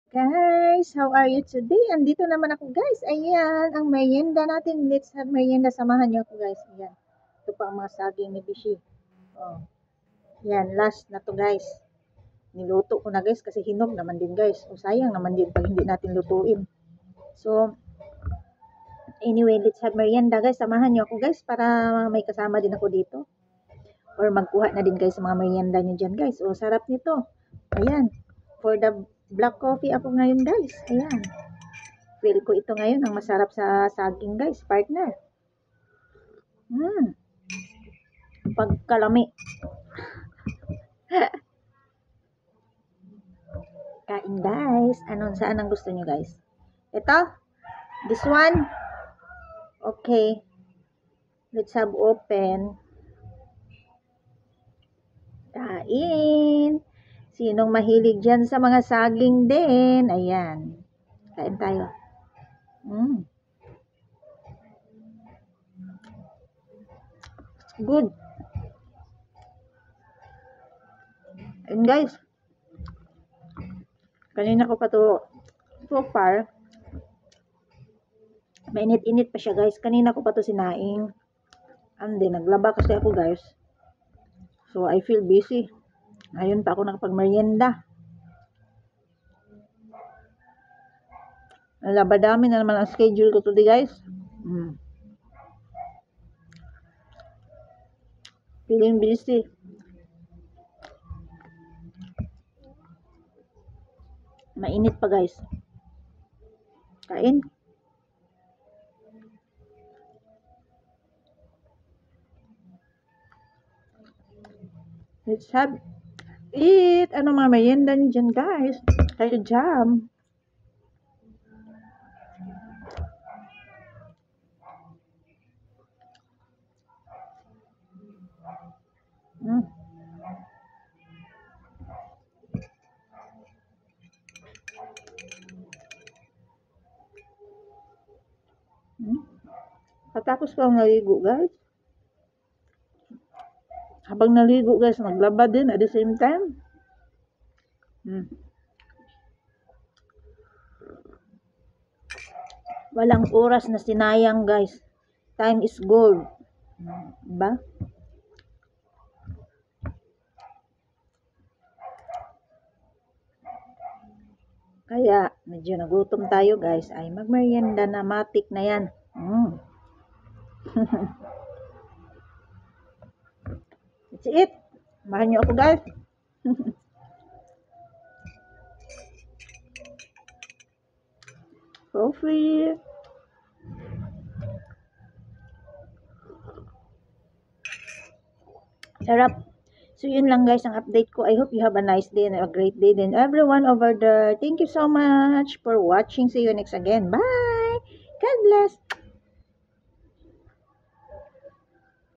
Guys, how are you today? Andito naman ako guys. Ayan, ang merienda natin. Let's have merienda. Samahan niyo ako guys. Ayan. Ito pa ang mga saging ni Bishi. Oh. Ayan, last na to guys. Niluto ko na guys kasi hinog naman din guys. O sayang naman din pag hindi natin lutuin. So, anyway, let's have merienda guys. Samahan niyo ako guys para may kasama din ako dito. Or magkuha na din guys sa mga merienda niyo dyan guys. O, sarap nito. Ayan. For the black coffee ako ngayon guys. Ayan. Feel ko ito ngayon ang masarap sa saging guys, partner. Pagkalami. Kain guys. Saan ang gusto nyo guys? Ito? This one? Okay. Let's have open. Kain. Sinong mahilig dyan sa mga saging din? Ayan. Kain tayo. Good. And guys, kanina ko pa to, so far, mainit-init pa siya guys. Kanina ko pa to sinaing. And then, naglaba kasi ako guys. So, I feel busy. Ngayon pa ako nakapag-merienda. Labadami na naman ang schedule ko today guys. Feeling busy. Mainit pa guys. Kain. Let's have eat. Ano mga merienda nyo dyan guys? Kayo jam. Patapos ko ang naligo guys. Habang naligo guys, naglaba din at the same time. Walang oras na sinayang guys. Time is gold. Diba? Kaya, medyo nagutom tayo guys. Ay, magmerienda na, matik na yan. That's it. Mahal nyo ako guys. Coffee. Sarap. So, yun lang guys ang update ko. I hope you have a nice day and a great day then everyone over there. Thank you so much for watching. See you next again. Bye! God bless!